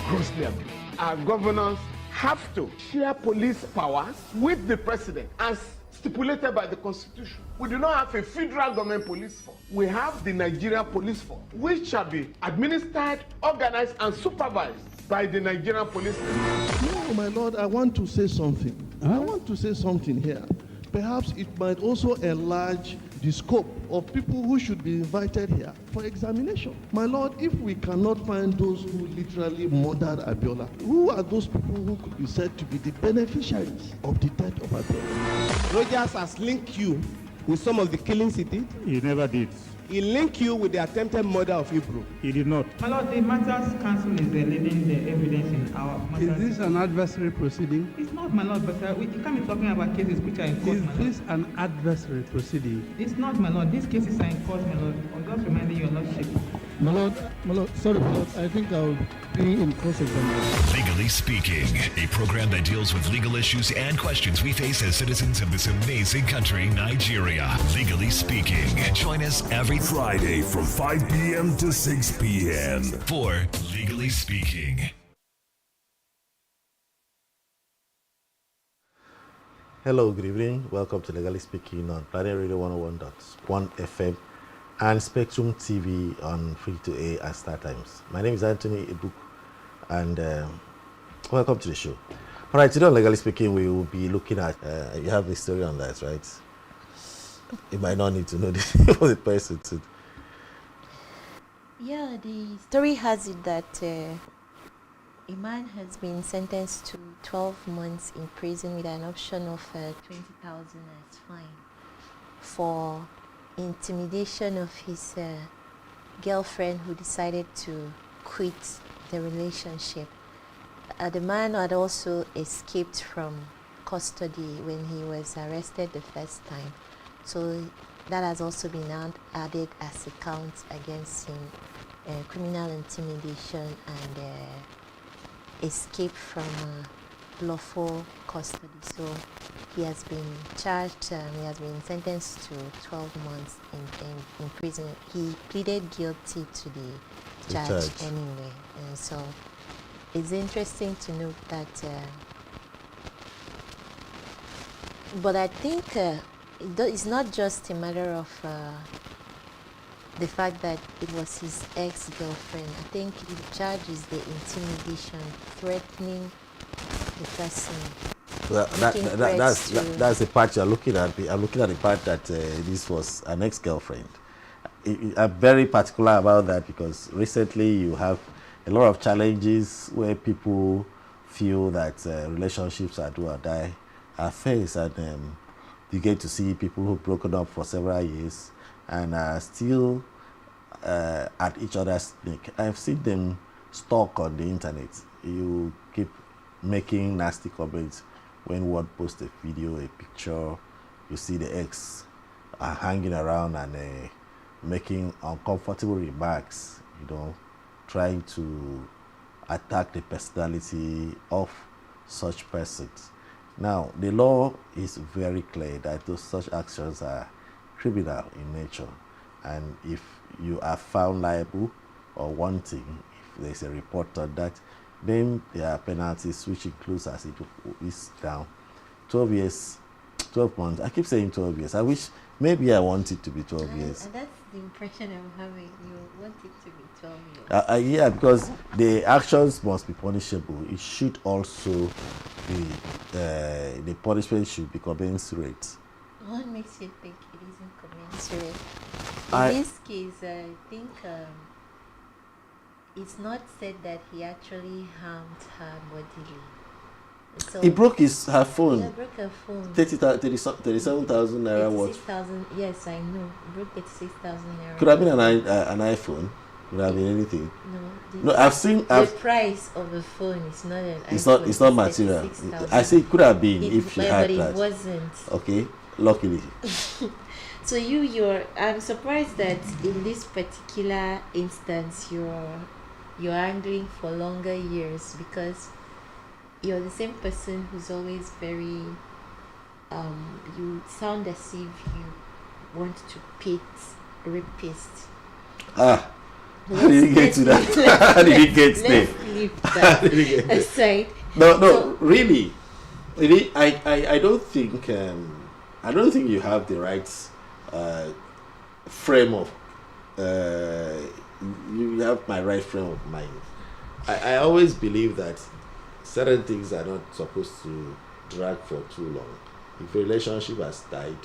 grossly abused. Our governors have to share police powers with the president as stipulated by the Constitution. We do not have a federal government police force. We have the Nigeria Police Force, which shall be administered, organized, and supervised by the Nigerian Police Force. No, my lord, I want to say something. I want to say something here. Perhaps it might also enlarge the scope of people who should be invited here for examination. My lord, if we cannot find those who literally murdered Abiola, who are those people who could be said to be the beneficiaries of the death of Abiola? Rogers has linked you with some of the killings he did. He never did. He linked you with the attempted murder of Hebrew. He did not. My lord, the Matters Council is leading the evidence in our matters. Is this an adversary proceeding? It's not, my lord, but we can't be talking about cases which are in court, my lord. Is this an adversary proceeding? It's not, my lord. These cases are in court, my lord. I'm just reminding your lordship. My lord, sorry, my lord, I think I'll be in cross-examination. Legally Speaking, a program that deals with legal issues and questions we face as citizens of this amazing country, Nigeria. Legally Speaking. Join us every Friday from 5 p.m. to 6 p.m. for Legally Speaking. Hello, good evening. Welcome to Legally Speaking on Planet Radio 101.1 FM and Spectrum TV on Free to Air and Star Times. My name is Anthony Ebuk, and welcome to the show. All right, today on Legally Speaking, we will be looking at, you have a story on that, right? You might not need to know the name of the person too. Yeah, the story has it that a man has been sentenced to 12 months in prison with an option of 20,000 as fine for intimidation of his girlfriend who decided to quit the relationship. The man had also escaped from custody when he was arrested the first time. So that has also been added as a count against him, criminal intimidation and escape from lawful custody. So he has been charged, he has been sentenced to 12 months in prison. He pleaded guilty to the charge anyway. And so it's interesting to note that, but I think it's not just a matter of the fact that it was his ex-girlfriend. I think the charge is the intimidation, threatening the person. Well, that's the part you're looking at. I'm looking at the part that this was an ex-girlfriend. I'm very particular about that because recently you have a lot of challenges where people feel that relationships are do or die affairs, and you get to see people who've broken up for several years and are still at each other's neck. I've seen them stalk on the internet. You keep making nasty comments when one posts a video, a picture, you see the ex hanging around and making uncomfortable remarks, trying to attack the personality of such persons. Now, the law is very clear that such actions are criminal in nature, and if you are found liable or wanting, if there's a report on that, then there are penalties, which includes, as it is down, 12 years, 12 months. I keep saying 12 years. I wish maybe I want it to be 12 years. And that's the impression I'm having. You want it to be 12 years. Yeah, because the actions must be punishable. It should also be, the punishment should be commensurate. What makes you think it isn't commensurate? In this case, I think it's not said that he actually harmed her bodily. So he broke her phone. Yeah, broke her phone. 37,000 naira worth. 36,000. Yes, I know. Broke 36,000 naira. Could have been an iPhone. Could have been anything. No, I've seen. The price of the phone is not an iPhone. It's not material. I say it could have been if she had that. But it wasn't. Okay, luckily. So I'm surprised that in this particular instance you're angling for longer years, because you're the same person who's always very you sound as if you want to pit rapists. How did he get to that? How did he get there? Let's leave that aside. No, really. I don't think you have the right frame of you have my right frame of mind. I always believe that certain things are not supposed to drag for too long. If a relationship has died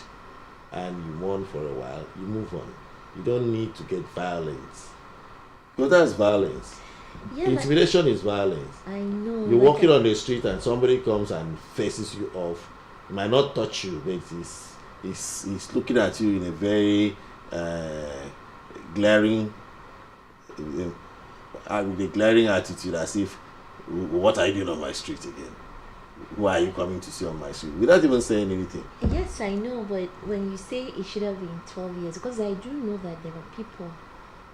and you mourn for a while, you move on. You don't need to get violence. Because that's violence. Yeah, intimidation is violence. I know. You're walking on the street and somebody comes and faces you off. He might not touch you, but he's looking at you in a very glaring with a glaring attitude, as if, what are you doing on my street again? Who are you coming to see on my street? Without even saying anything. Yes, I know, but when you say it should have been 12 years, because I do know that there are people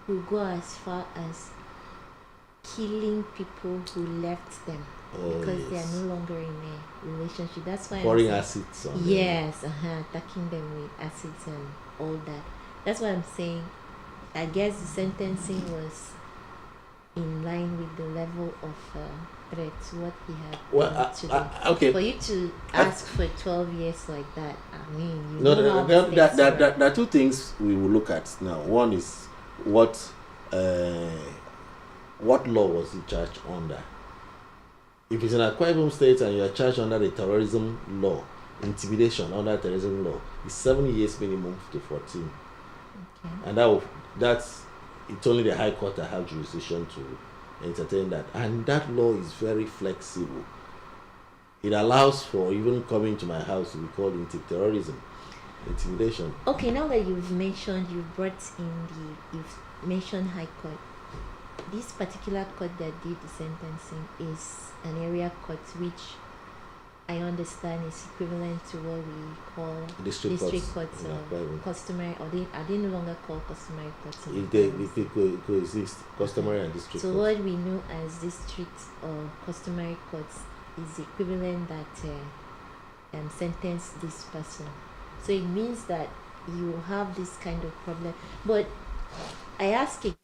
who go as far as killing people who left them because they are no longer in a relationship. That's why pouring acids on them. Yes, attacking them with acids and all that. That's why I'm saying, I guess the sentencing was in line with the level of threat, what he had done to them. Okay. For you to ask for 12 years like that, I mean, there are two things we will look at now. One is what law was he charged under? If it's in a Akwa Ibom state and you are charged under the terrorism law, intimidation under terrorism law, it's 7 years minimum to 14. Okay. And that's it's only the High Court that have jurisdiction to entertain that. And that law is very flexible. It allows for even coming to my house to be called terrorism, intimidation. Okay, now that you've mentioned High Court, this particular court that did the sentencing is an area court which I understand is equivalent to what we call district courts or customary, or are they no longer called customary courts? If they coexist, customary and district so courts. what we know as district or customary courts is the equivalent that sentence this person. So it means that you have this kind of problem. But I ask again.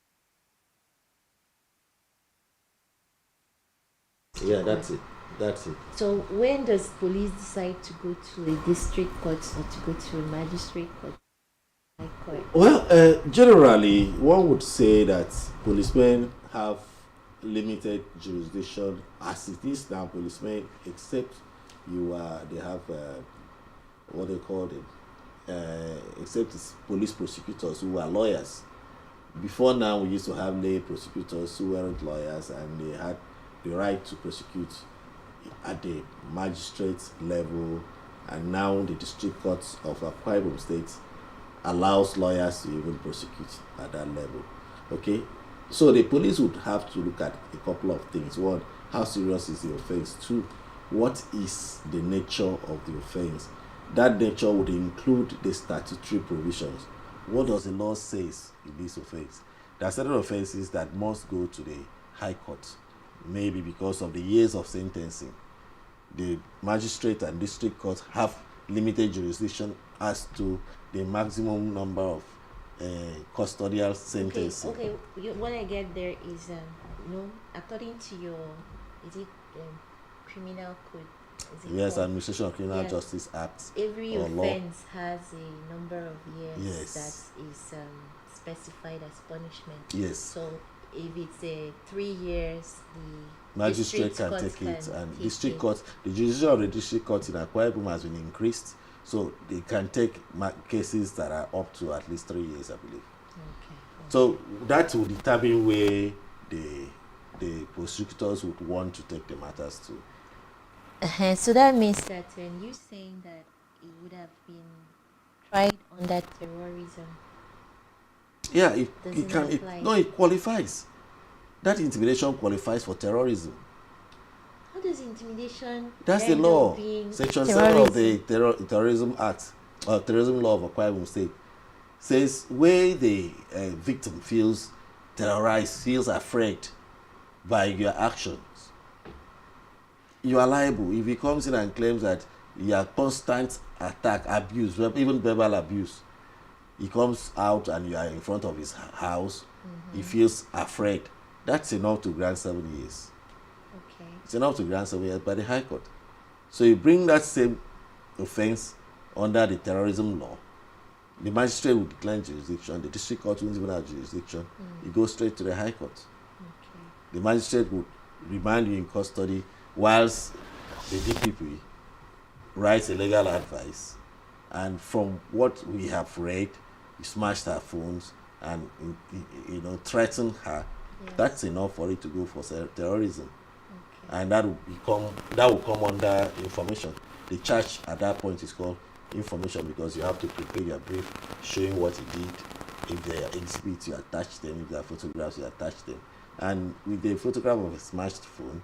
Yeah, that's it. So when does police decide to go to a district court or to go to a magistrate court? Well, generally, one would say that policemen have limited jurisdiction as it is now. Policemen, except they have what they call it, except it's police prosecutors who are lawyers. Before now, we used to have lay prosecutors who weren't lawyers and they had the right to prosecute at the magistrate level, and now the district courts of Akwa Ibom State allows lawyers to even prosecute at that level. Okay, so the police would have to look at a couple of things. One, how serious is the offense? Two, what is the nature of the offense? That nature would include the statutory provisions. What does the law say in this offense? There are certain offenses that must go to the High Court, maybe because of the years of sentencing. The magistrate and district courts have limited jurisdiction as to the maximum number of custodial sentences. Okay. What I get there is, according to your, criminal code? Yes, Administration of Criminal Justice Act. Every offense has a number of years that is specified as punishment. Yes. So if it's 3 years, the magistrate can take it, and district court, the jurisdiction of the district court in Akwa Ibom has been increased, so they can take cases that are up to at least 3 years, I believe. Okay. So that will determine where the prosecutors would want to take the matters to. So that means that when you're saying that it would have been tried under terrorism. Yeah, it qualifies. That intimidation qualifies for terrorism. How does intimidation? That's the law. Section 7 of the Terrorism Act, Terrorism Law of Akwa Ibom State, says where the victim feels terrorized, feels afraid by your actions, you are liable. If he comes in and claims that you are constant attack, abuse, even verbal abuse, he comes out and you are in front of his house he feels afraid, that's enough to grant 7 years. Okay. It's enough to grant 7 years by the High Court. So you bring that same offense under the terrorism law, the magistrate will decline jurisdiction, the district court won't even have jurisdiction, you go straight to the High Court. Okay. The magistrate would remand you in custody whilst the DPP writes a legal advice, and from what we have read, you smashed her phones and threatened her. Yes. That's enough for it to go for terrorism. Okay. And that will come under information. The charge at that point is called information, because you have to prepare your brief showing what he did. If there are exhibits, you attach them. If there are photographs, you attach them. And with the photograph of a smashed phone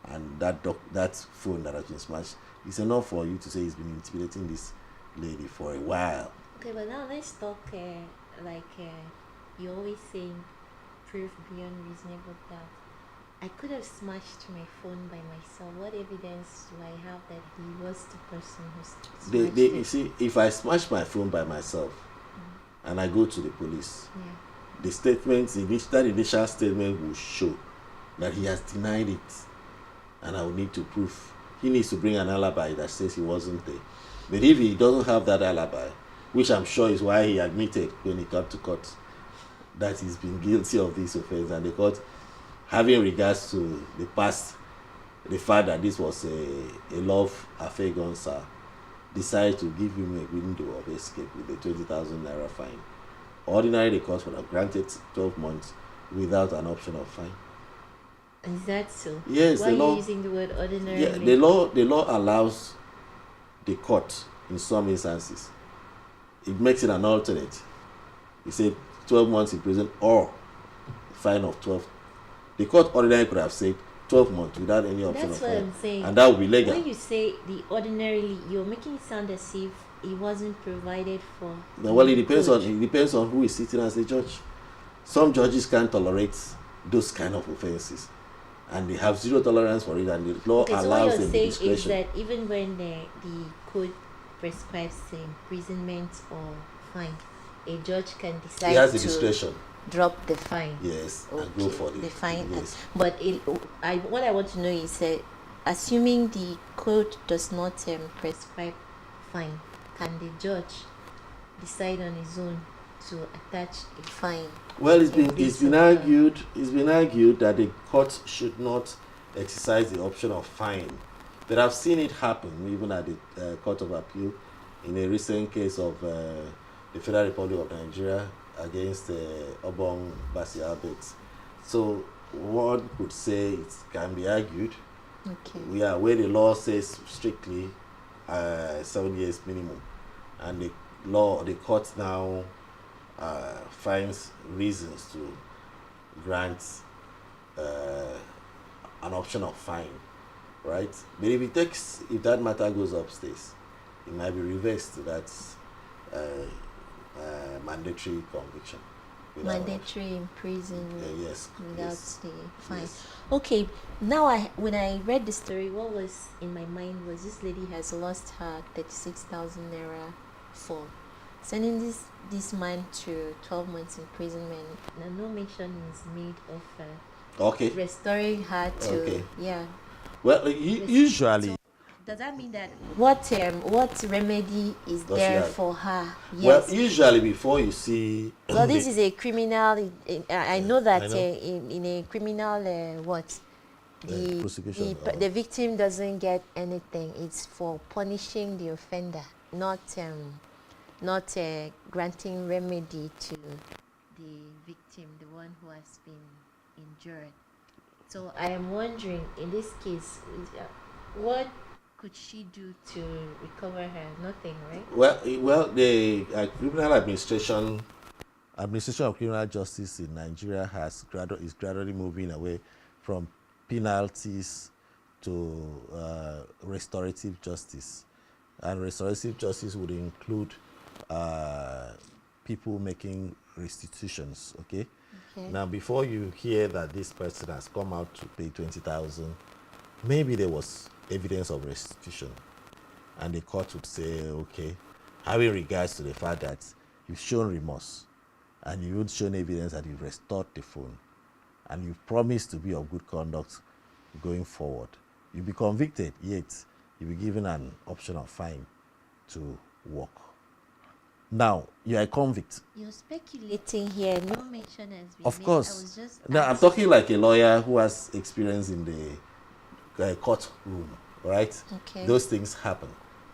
and that phone that has been smashed, it's enough for you to say he's been intimidating this lady for a while. Okay, but now let's talk you always saying proof beyond reasonable doubt. I could have smashed my phone by myself. What evidence do I have that he was the person who smashed it? You see, if I smash my phone by myself and I go to the police, the statements, that initial statement will show that he has denied it, and I will need to prove. He needs to bring an alibi that says he wasn't there. But if he doesn't have that alibi, which I'm sure is why he admitted when he got to court that he's been guilty of this offense, and the court, having regards to the past, the fact that this was a love affair gone sour, decided to give him a window of escape with a 20,000 naira fine. Ordinarily, the court would have granted 12 months without an option of fine. Is that so? Yes. Why are you using the word ordinarily? Yeah, the law allows the court in some instances. It makes it an alternate. It said 12 months in prison or a fine of 12. The court ordinarily could have said 12 months without any option That's of what fine. I'm saying. And that would be legal. When you say the ordinarily, you're making it sound as if it wasn't provided for. Well, it depends on who is sitting as a judge. Some judges can't tolerate those kind of offenses, and they have zero tolerance for it, and the law allows them the discretion. So what you're saying is that even when the code prescribes imprisonment or fine, a judge can decide he has the to discretion. Drop the fine. Yes, and go for the fine. Yes. But what I want to know is that, assuming the code does not prescribe fine, can the judge decide on his own to attach a fine? Well, it's been argued that the court should not exercise the option of fine. But I've seen it happen even at the Court of Appeal in a recent case of the Federal Republic of Nigeria against Obong Basi Albert. So one could say it can be argued. Okay. Where the law says strictly 7 years minimum, and the court now finds reasons to grant an option of fine, right? But if that matter goes upstairs, it might be reversed to that mandatory conviction. Mandatory imprisonment yes, without yes, the fine. yes. Okay, now when I read the story, what was in my mind was this lady has lost her 36,000 naira for sending this man to 12 months imprisonment. Now, no mention is made of restoring her to Well, usually. Does that mean that what remedy is there for her? Yes. Well, usually before you see. Well, this is a criminal. I know that in a criminal the victim doesn't get anything. It's for punishing the offender, not granting remedy to the victim, the one who has been injured. So I am wondering, in this case, what could she do to recover her? Nothing, right? Well, the criminal administration of criminal justice in Nigeria is gradually moving away from penalties to restorative justice, and restorative justice would include people making restitutions. Okay. Now, before you hear that this person has come out to pay 20,000, maybe there was evidence of restitution, and the court would say, okay, having regards to the fact that you've shown remorse, and you've shown evidence that you've restored the phone, and you've promised to be of good conduct going forward, you'll be convicted, yet you'll be given an option of fine to work. Now, you're a convict. You're speculating here. No mention has been Of made. course. I was just Now, I'm talking like a lawyer who has experience in the courtroom, right? Okay. Those things happen.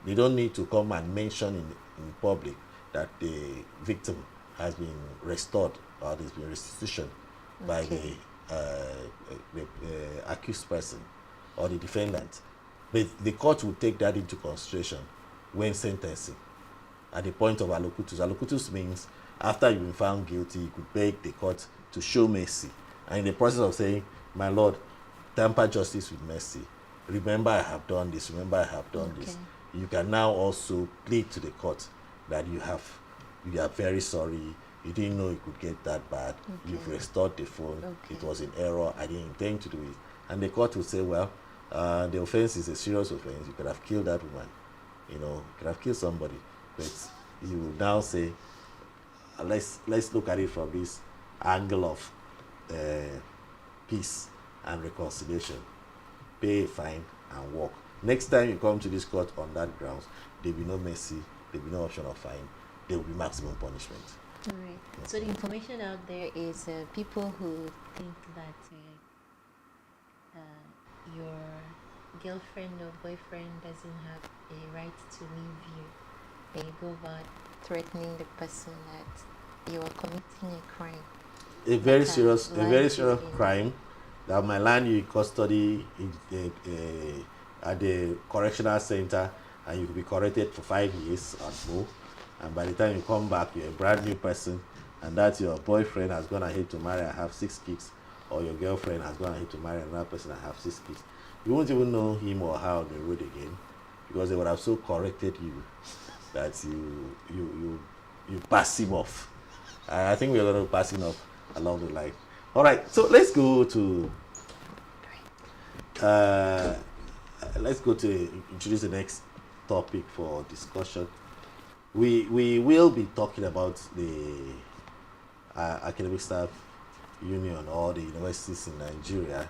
They don't need to come and mention in public that the victim has been restored or there's been restitution by the accused person or the defendant. But the court will take that into consideration when sentencing at the point of allocutus. Allocutus means after you've been found guilty, you could beg the court to show mercy. And in the process of saying, my lord, temper justice with mercy. Remember I have done this, remember I have done this. You can now also plead to the court that you are very sorry, you didn't know it could get that bad, you've restored the phone, it was in error, I didn't intend to do it. And the court will say, well, the offense is a serious offense, you could have killed that woman, you know, you could have killed somebody. But you will now say, let's look at it from this angle of peace and reconciliation. Pay a fine and walk. Next time you come to this court on that grounds, there will be no mercy, there will be no option of fine, there will be maximum punishment. All right. So the information out there is people who think that your girlfriend or boyfriend doesn't have a right to leave you. They go about threatening the person that you are committing a crime. A very serious crime that might land you in custody at the correctional center, and you could be corrected for 5 years or more. And by the time you come back, you're a brand new person, and that your boyfriend has gone ahead to marry and have 6 kids, or your girlfriend has gone ahead to marry another person and have 6 kids. You won't even know him or her on the road again, because they would have so corrected you that you pass him off. I think we're going to pass him off along the line. All right, so let's go to introduce the next topic for discussion. We will be talking about the academic staff union or the universities in Nigeria.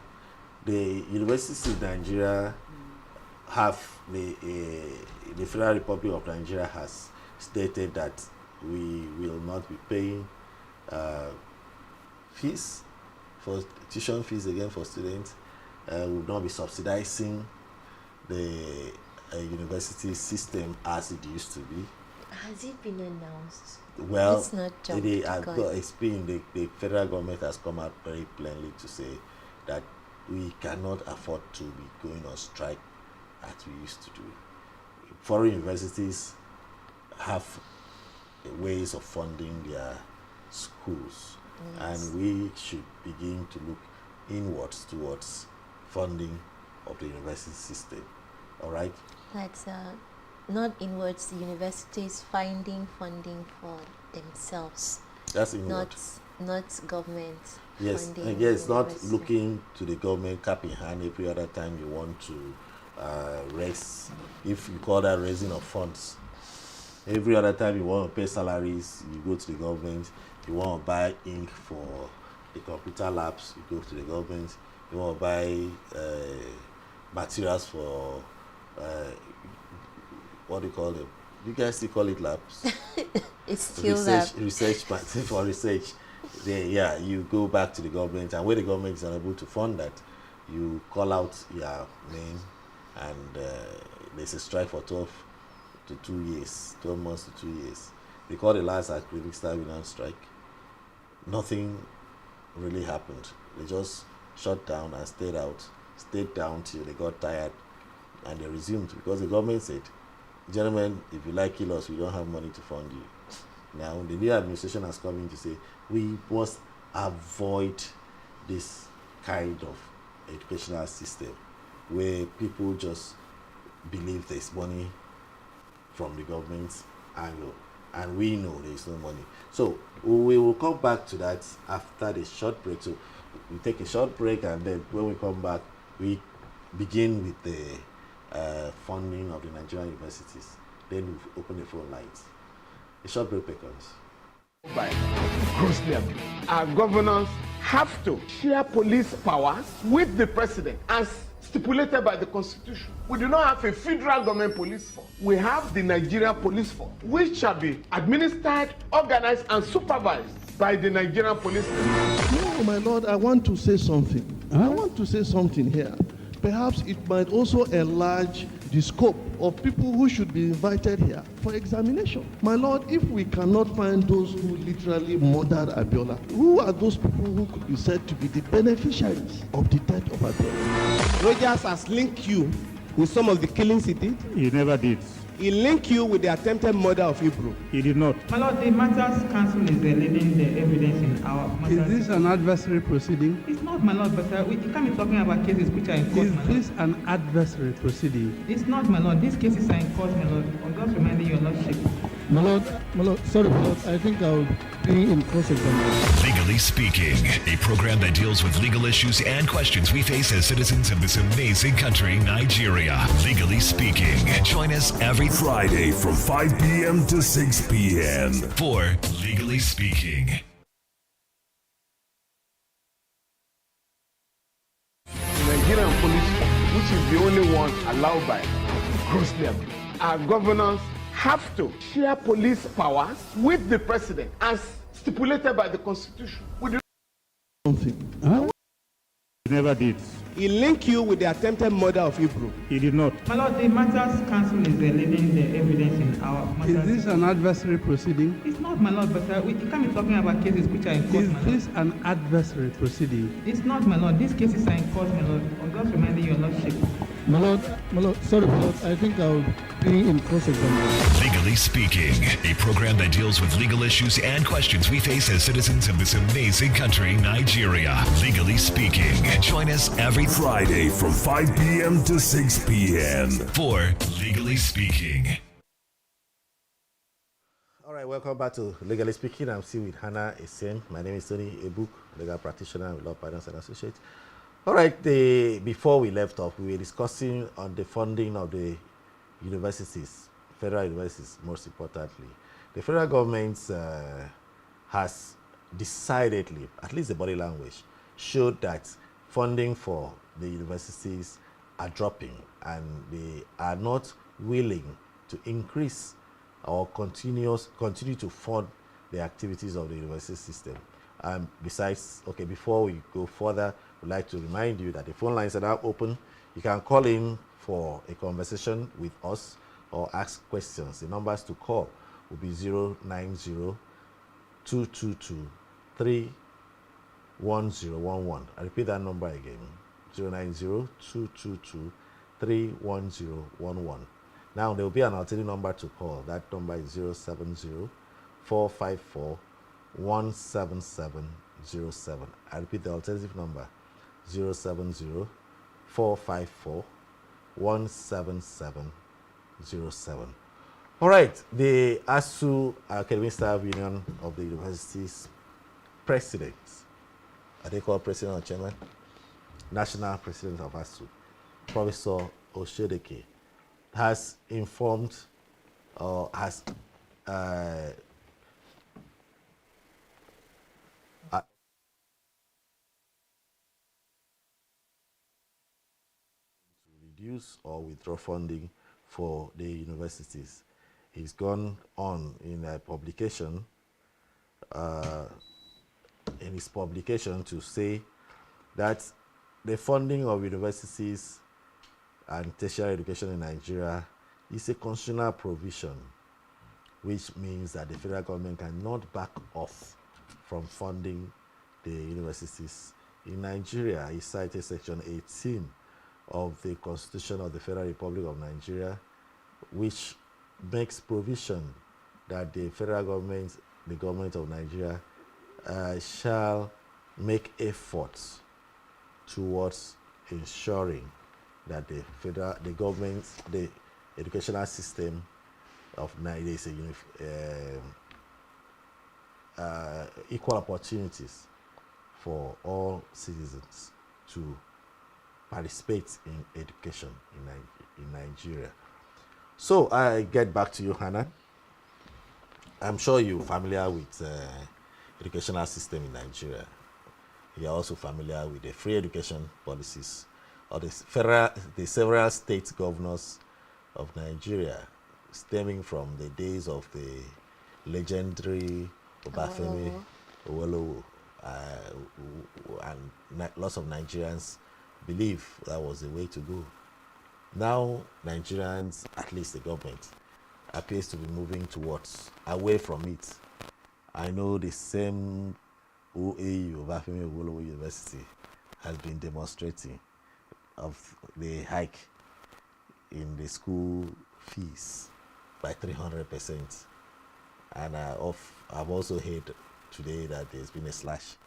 The universities in Nigeria have the Federal Republic of Nigeria has stated that we will not be paying fees for tuition fees again for students. We will not be subsidizing the university system as it used to be. Has it been announced? Well, let's not jump the federal government has come out very plainly to say that we cannot afford to be going on strike as we used to do. Foreign universities have ways of funding their schools, and we should begin to look inwards towards funding of the university system. All right? That's not inwards. The universities finding funding for themselves. That's inward. Not government. Yes, funding. and yes, not looking to the government cap in hand every other time you want to raise, if you call that raising of funds. Every other time you want to pay salaries, you go to the government. You want to buy ink for the computer labs, you go to the government. You want to buy materials for what do you call them? You guys still call it labs? It's still research for research. You go back to the government, and where the government is unable to fund that, you call out your name, and there's a strike for 12 months to 2 years. They call the last academic staff union strike. Nothing really happened. They just shut down and stayed down till they got tired, and they resumed, because the government said, gentlemen, if you like kill us, we don't have money to fund you. Now the new administration has come in to say we must avoid this kind of educational system where people just believe there's money from the government's angle, and we know there is no money. So we will come back to that after the short break. So we take a short break, and then when we come back, we begin with the funding of the Nigerian universities. Then we open the phone lines. A short break beckons. by grossly abused. Our governors have to share police powers with the president as stipulated by the constitution. We do not have a federal government police force. We have the Nigerian police force, which shall be administered, organized, and supervised by the Nigerian police force. No, my lord, I want to say something. I want to say something here. Perhaps it might also enlarge the scope of people who should be invited here for examination. My lord, if we cannot find those who literally murdered Abiola, who are those people who could be said to be the beneficiaries of the death of Abiola? Rogers has linked you with some of the killings he did. He never did. He linked you with the attempted murder of Hebrew. He did not. My lord, the matters counsel is leading the evidence in our matters. Is this an adversary proceeding? It's not, my lord, but we can't be talking about cases which are in court, Is my lord. this an adversary proceeding? It's not, my lord. These cases are in court, my lord. I'm just reminding your lordship. My lord, sorry, my lord, I think I'll be in cross-examination. Legally Speaking, a program that deals with legal issues and questions we face as citizens of this amazing country, Nigeria. Legally Speaking. Join us every Friday from 5 p.m. to 6 p.m. for Legally Speaking. The Nigerian police force, which is the only one allowed by grossly abused. Our governors have to share police powers with the president as stipulated by the constitution. We do Something. He never did. He linked you with the attempted murder of Hebrew. He did not. My lord, the matters counsel is leading the evidence in our matters. Is this an adversary proceeding? It's not, my lord, but we can't be talking about cases which are in court, Is my lord. this an adversary proceeding? It's not, my lord. These cases are in court, my lord. I'm just reminding your lordship. My lord, sorry, my lord, I think I'll be in cross-examination. Legally Speaking, a program that deals with legal issues and questions we face as citizens of this amazing country, Nigeria. Legally Speaking. Join us every Friday from 5 p.m. to 6 p.m. for Legally Speaking. All right, welcome back to Legally Speaking. I'm still with Hannah Essien. My name is Tony Ebuk, legal practitioner with Law Partners and Associates. All right, before we left off, we were discussing on the funding of the universities, federal universities, most importantly. The federal government has decidedly, at least the body language, showed that funding for the universities are dropping and they are not willing to increase or continue to fund the activities of the university system. Besides, okay, before we go further, we'd like to remind you that the phone lines are now open. You can call in for a conversation with us or ask questions. The numbers to call will be 090-222-31011. I repeat that number again, 090-222-31011. Now, there will be an alternative number to call. That number is 070-454-17707. I repeat the alternative number, 070-454-17707. All right, the ASU Academic Staff Union of the University's president, are they called president or chairman? National president of ASU, Professor Oshedeke, has informed or has reduce or withdraw funding for the universities. He's gone on in a publication, in his publication, to say that the funding of universities and tertiary education in Nigeria is a constitutional provision, which means that the federal government cannot back off from funding the universities in Nigeria. He cited Section 18 of the Constitution of the Federal Republic of Nigeria, which makes provision that the federal government, the government of Nigeria, shall make efforts towards ensuring that the government, the educational system of Nigeria is equal opportunities for all citizens to participate in education in Nigeria. So I get back to you, Hannah. I'm sure you're familiar with educational system in Nigeria. You're also familiar with the free education policies of the several state governors of Nigeria, stemming from the days of the legendary Obafemi Awolowo, and lots of Nigerians believe that was the way to go. Now, Nigerians, at least the government, appears to be moving towards, away from it. I know the same OAU, Obafemi Awolowo University, has been demonstrating of the hike in the school fees by 300%. And I've also heard today that there's been a slash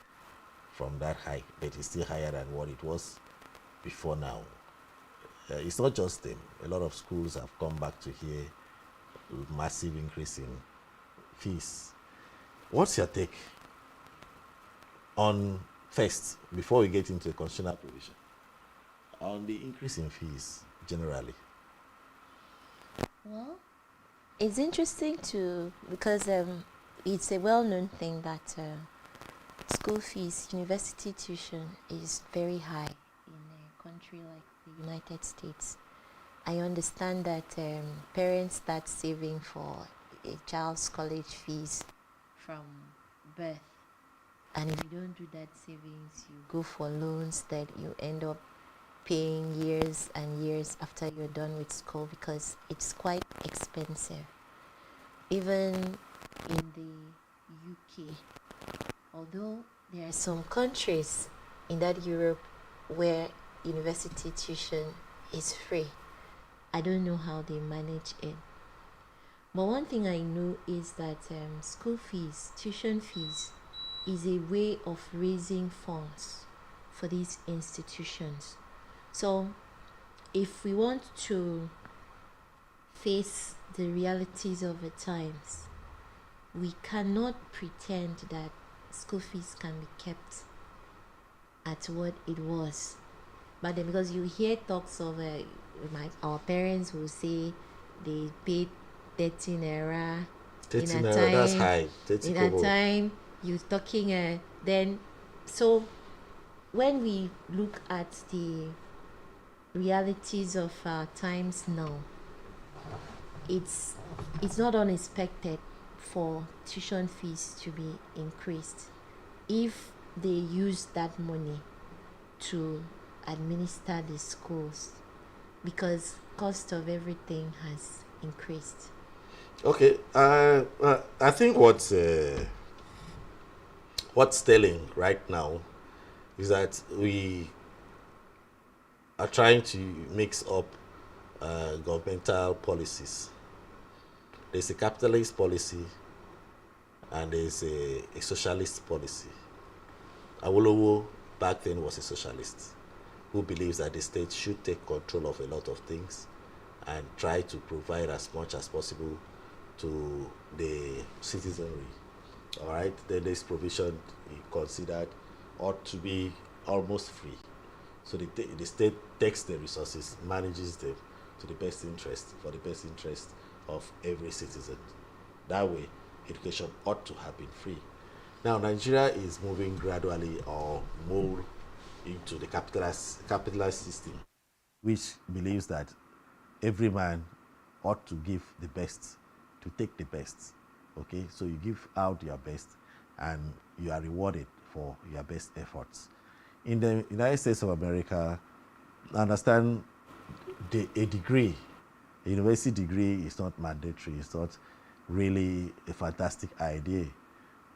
from that hike, but it's still higher than what it was before now. It's not just them. A lot of schools have come back to hear massive increase in fees. What's your take on, first, before we get into the constitutional provision, on the increase in fees generally? Well, it's interesting because it's a well-known thing that school fees, university tuition is very high in a country like the United States. I understand that parents start saving for a child's college fees from birth, and if you don't do that savings, you go for loans that you end up paying years and years after you're done with school, because it's quite expensive. Even in the UK, although there are some countries in that Europe where university tuition is free, I don't know how they manage it. But one thing I know is that school fees, tuition fees, is a way of raising funds for these institutions. So if we want to face the realities of the times, we cannot pretend that school fees can be kept at what it was. But then, because you hear talks of our parents will say they paid 30 naira 30 in a naira, time. that's high. 30 In kobo. a time, you're talking then. So when we look at the realities of our times now, it's not unexpected for tuition fees to be increased if they use that money to administer the schools, because cost of everything has increased. Okay, I think what's telling right now is that we are trying to mix up governmental policies. There's a capitalist policy and there's a socialist policy. Awolowo back then was a socialist who believes that the state should take control of a lot of things and try to provide as much as possible to the citizenry. All right, then this provision he considered ought to be almost free. So the state takes the resources, manages them to the best interest, for the best interest of every citizen. That way, education ought to have been free. Now, Nigeria is moving gradually or more into the capitalist system, which believes that every man ought to give the best, to take the best. Okay, so you give out your best and you are rewarded for your best efforts. In the United States of America, I understand a degree, a university degree is not mandatory. It's not really a fantastic idea.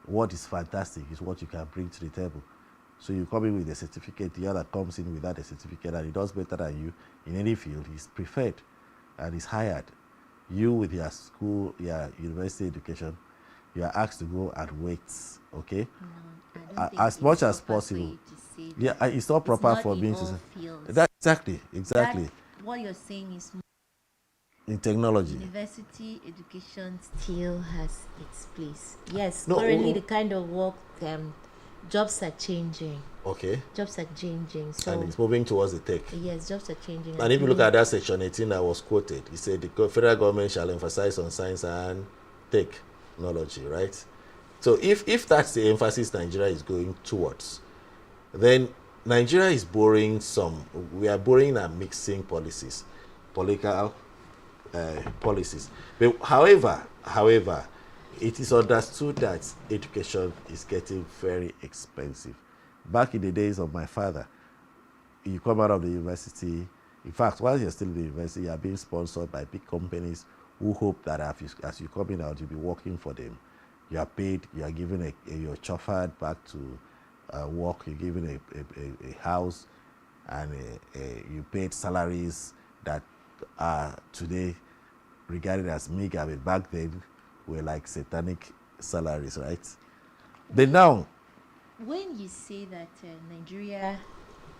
What is fantastic is what you can bring to the table. So you come in with a certificate, the other comes in without a certificate and he does better than you in any field, he's preferred and is hired. You with your school, your university education, you are asked to go and wait, okay? No, as much as possible. Yeah, it's not proper for me to say. That, exactly. What you're saying is in technology. University education still has its place. Yes, No, currently the kind of work, jobs are changing. Okay. Jobs are changing. So and it's moving towards the tech. Yes, jobs are changing. And if you look at that section 18 that was quoted, it said the federal government shall emphasize on science and tech. technology, right? So if that's the emphasis Nigeria is going towards, then Nigeria is borrowing we are borrowing and mixing policies, political policies. But however, it is understood that education is getting very expensive. Back in the days of my father, you come out of the university, in fact, while you're still in the university, you are being sponsored by big companies who hope that as you come in out, you'll be working for them. You are paid, you are given you're chauffeured back to work, you're given a house, and you paid salaries that are today regarded as meager, but back then were like satanic salaries, right? But now, when you say that Nigeria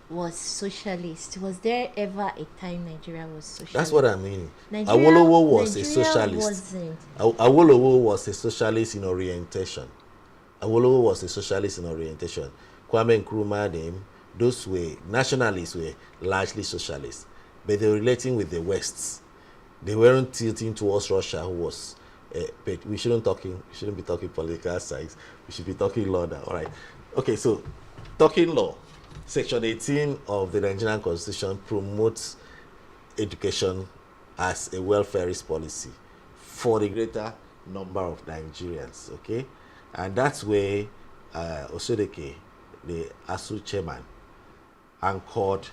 was socialist, was there ever a time Nigeria was socialist? That's what I mean. Nigeria Awolowo was a socialist. Wasn't. Awolowo was a socialist in orientation. Awolowo was a socialist in orientation. Kwame Nkrumah, them, those were nationalists, were largely socialists, but they were relating with the West. They weren't tilting towards Russia, who was. But we shouldn't be talking political science. We should be talking law now. All right. Okay. So, talking law. Section 18 of the Nigerian Constitution promotes education as a welfareist policy for the greater number of Nigerians, okay? And that's where Osodeke, the ASU chairman, anchored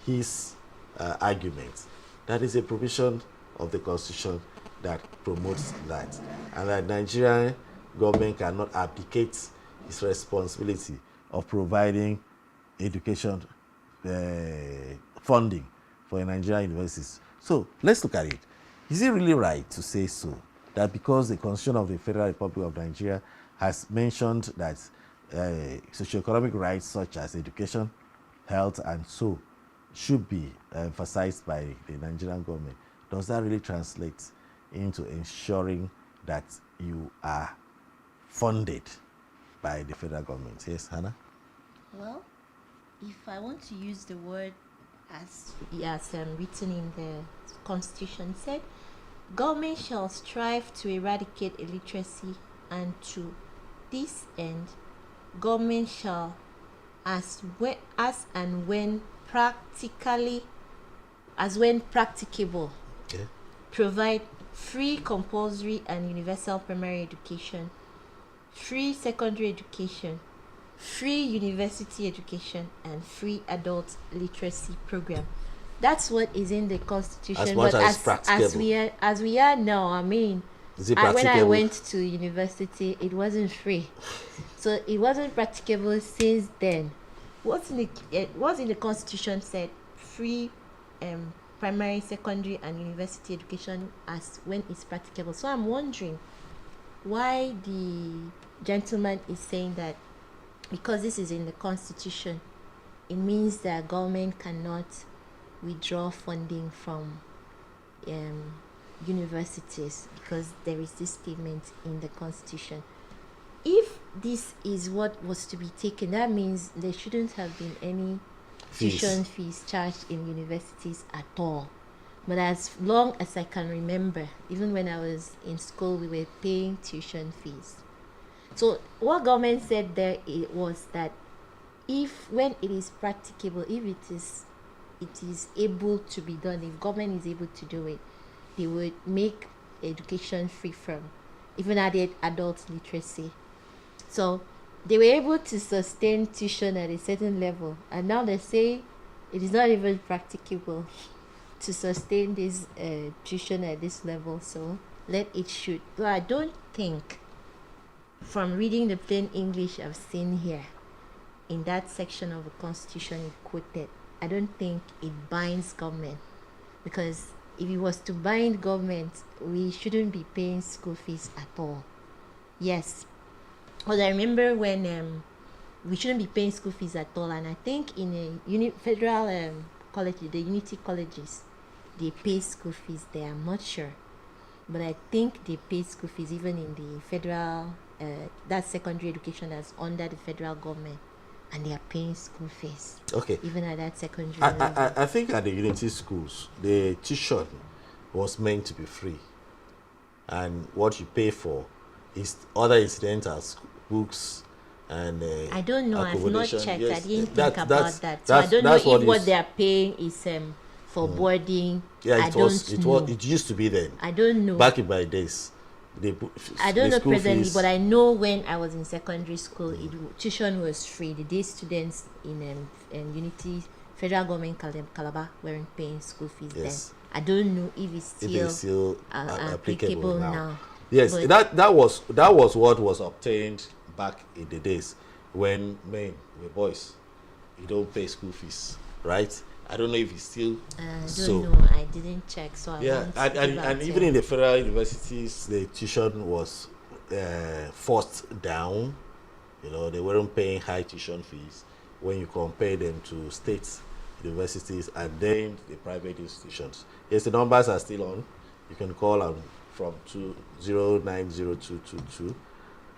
his argument. That is a provision of the Constitution that promotes that, and that Nigerian government cannot abdicate its responsibility of providing education funding for Nigerian universities. So let's look at it. Is it really right to say so, that because the Constitution of the Federal Republic of Nigeria has mentioned that socioeconomic rights such as education, health, and so should be emphasized by the Nigerian government, does that really translate into ensuring that you are funded by the federal government? Yes, Hannah? Well, if I want to use the word as written in the Constitution, said, government shall strive to eradicate illiteracy, and to this end, government shall, as when practicable, Okay. provide free, compulsory, and universal primary education, free secondary education, free university education, and free adult literacy program. That's what is in the Constitution. As much but as practicable. as we are now, I mean, Is it when I practicable? went to university, it wasn't free, so it wasn't practicable since then. What's in the Constitution said free primary, secondary, and university education as when it's practicable. So I'm wondering why the gentleman is saying that because this is in the Constitution, it means that government cannot withdraw funding from universities because there is this statement in the Constitution. If this is what was to be taken, that means there shouldn't have been any tuition fees charged in universities at all. But as long as I can remember, even when I was in school, we were paying tuition fees. So what government said there was that when it is practicable, if it is able to be done, if government is able to do it, they would make education free from even added adult literacy. So they were able to sustain tuition at a certain level, and now they say it is not even practicable to sustain this tuition at this level, so let it shoot. So I don't think, from reading the plain English I've seen here in that section of the Constitution it quoted, I don't think it binds government, because if it was to bind government, we shouldn't be paying school fees at all. Yes, because I remember when we shouldn't be paying school fees at all, and I think in a federal college, the Unity colleges, they pay school fees there. I'm not sure, but I think they pay school fees even in the federal that secondary education that's under the federal government, and they are paying school fees. Okay. Even at that secondary level. I think at the Unity schools, the tuition was meant to be free, and what you pay for other incidentals, books, and I don't know. I've not accommodation. checked. Yes, I didn't that- think that's- about that. So I that's- don't know that's what if what is- they are paying is for boarding. Yeah, I it don't was. It know. was. It used to be then. I don't know. Back in my days, I don't the know school presently, fees- but I know when I was in secondary school, tuition was free. The day students in Unity Federal Government Calabar weren't paying school fees Yes. then. I don't know if it's It is still applicable now. Yes, But that was what was obtained back in the days when men were boys. You don't pay school fees, right? I don't know if it's still I don't so. know. I didn't check, so I Yeah, won't and give and out, even in the federal universities, the tuition was forced down. You know, they weren't paying high tuition fees when you compare them to state universities and then the private institutions. Yes, the numbers are still on. You can call them from 0902222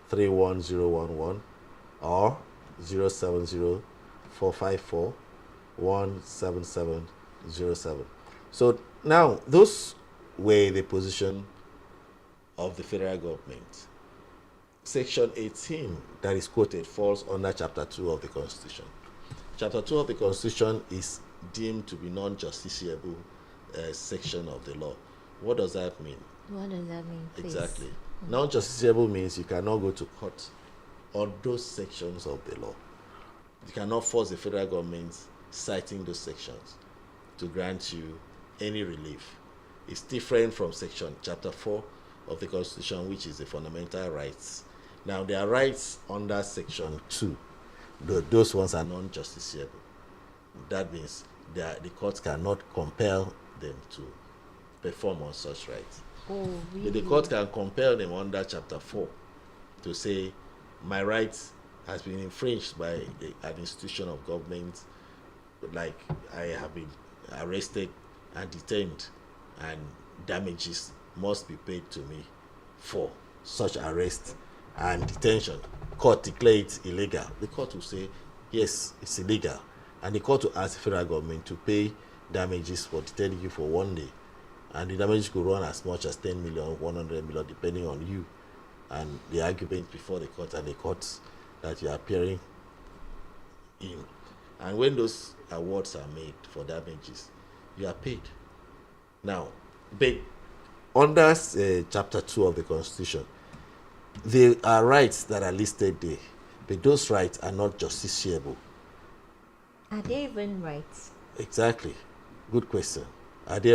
31011 or 070 17707. So now those were the position of the federal government. Section 18 that is quoted falls under Chapter 2 of the Constitution. Chapter 2 of the Constitution is deemed to be non-justiciable section of the law. What does that mean? What does that mean, please? Exactly. Non-justiciable means you cannot go to court on those sections of the law. You cannot force the federal government citing those sections to grant you any relief. It's different from Chapter 4 of the Constitution, which is the fundamental rights. Now, there are rights under Section 2. Those ones are non-justiciable. That means the court cannot compel them to perform on such rights. Oh, really? But the court can compel them under Chapter 4 to say, my rights has been infringed by an institution of government, like I have been arrested and detained, and damages must be paid to me for such arrest and detention. Court declare it illegal. The court will say, yes, it's illegal. And the court will ask the federal government to pay damages for detaining you for 1 day. And the damages could run as much as 10 million, 100 million, depending on you and the argument before the court and the courts that you are appearing in. And when those awards are made for damages, you are paid. Now, but under Chapter 2 of the Constitution, there are rights that are listed there, but those rights are not justiciable. Are they even rights? Exactly. Good question. Are they